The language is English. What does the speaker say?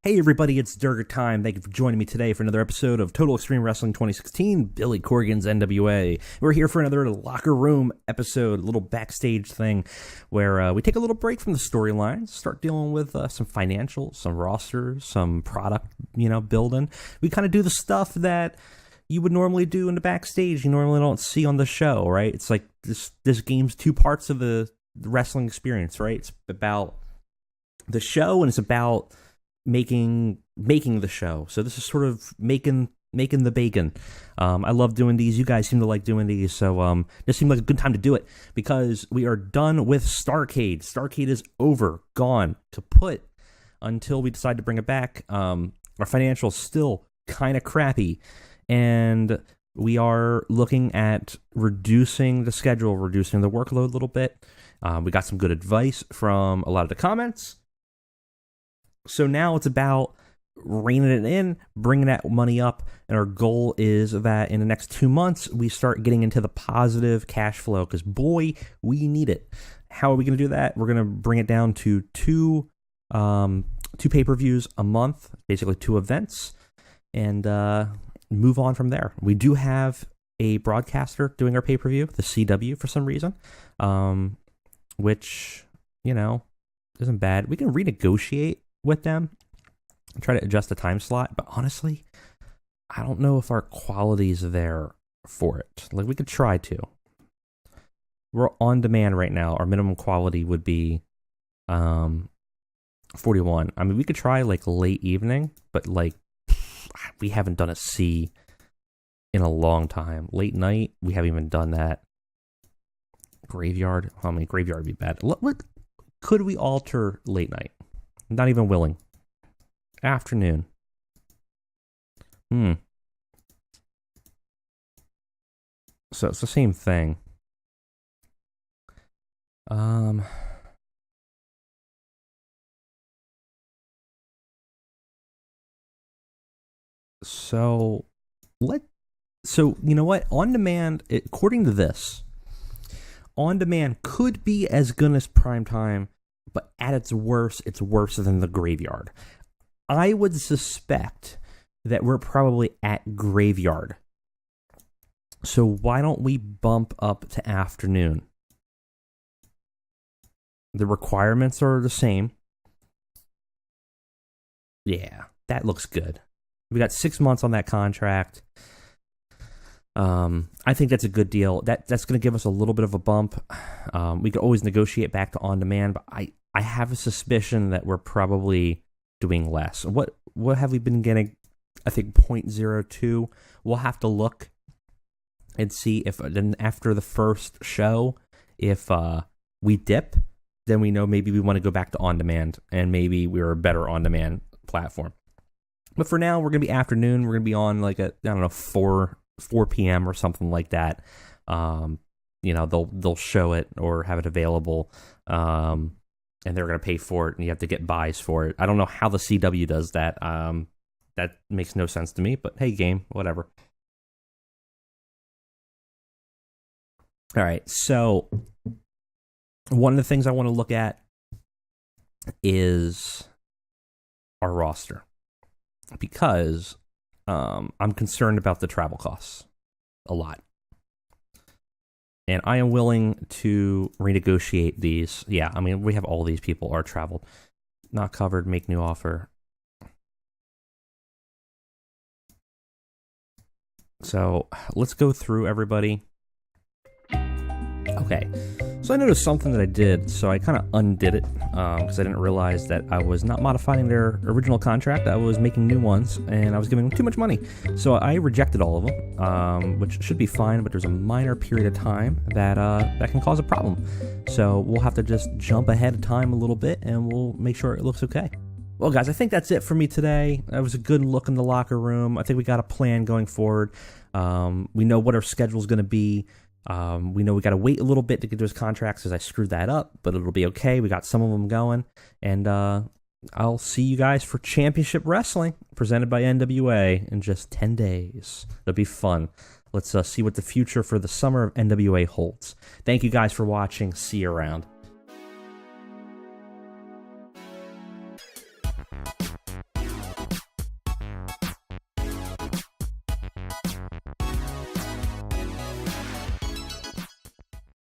Hey everybody, it's Durger time. Thank you for joining me today for another episode of Total Extreme Wrestling 2016, Billy Corgan's NWA. We're here for another locker room episode, a little backstage thing where we take a little break from the storylines, start dealing with some financials, some rosters, some product, building. We kind of do the stuff that you would normally do in the backstage you normally don't see on the show, right? It's like this game's two parts of the wrestling experience, right? It's about the show and it's about making the show. So this is sort of making the bacon. I love doing these. You guys seem to like doing these, so this seemed like a good time to do it because we are done with Starrcade. Starrcade is over, gone, kaput until we decide to bring it back. Our financials still kind of crappy, and we are looking at reducing the schedule, reducing the workload a little bit. We got some good advice from a lot of the comments. So now it's about reining it in, bringing that money up, and our goal is that in the next 2 months, we start getting into the positive cash flow, because boy, we need it. How are we going to do that? We're going to bring it down to two pay-per-views a month, basically 2 events, and move on from there. We do have a broadcaster doing our pay-per-view, the TEW, for some reason, which, isn't bad. We can renegotiate with them and try to adjust the time slot, but honestly, I don't know if our quality is there for it. Like, we could try to. We're on demand right now. Our minimum quality would be 41. I mean, we could try like late evening, but like we haven't done a C in a long time. Late night, we haven't even done that. Graveyard, graveyard would be bad. What could we alter late night? Not even willing. Afternoon. So it's the same thing. So you know what? On demand, according to this, on demand could be as good as prime time, but at its worst, it's worse than the graveyard. I would suspect that we're probably at graveyard. So why don't we bump up to afternoon? The requirements are the same. Yeah, that looks good. We got 6 months on that contract. I think that's a good deal. That's going to give us a little bit of a bump. We could always negotiate back to on demand, but I have a suspicion that we're probably doing less. What have we been getting? I think 0.02. We'll have to look and see if then after the first show, if we dip, then we know maybe we want to go back to on demand, and maybe we're a better on demand platform. But for now, we're going to be afternoon. We're going to be on like 4 p.m. or something like that. They'll show it or have it available, and they're going to pay for it, and you have to get buys for it. I don't know how the CW does that. That makes no sense to me, but hey, game, whatever. All right, so one of the things I want to look at is our roster, because I'm concerned about the travel costs a lot. And I am willing to renegotiate these. Yeah, I mean, we have all these people are traveled. Not covered, make new offer. So let's go through everybody. Okay, so I noticed something that I did, so I kind of undid it because I didn't realize that I was not modifying their original contract. I was making new ones, and I was giving them too much money. So I rejected all of them, which should be fine, but there's a minor period of time that can cause a problem. So we'll have to just jump ahead of time a little bit, and we'll make sure it looks okay. Well, guys, I think that's it for me today. That was a good look in the locker room. I think we got a plan going forward. We know what our schedule is going to be. We know we got to wait a little bit to get those contracts because I screwed that up, but it'll be okay. We got some of them going, and I'll see you guys for Championship Wrestling presented by NWA in just 10 days. It'll be fun. Let's see what the future for the summer of NWA holds. Thank you guys for watching. See you around.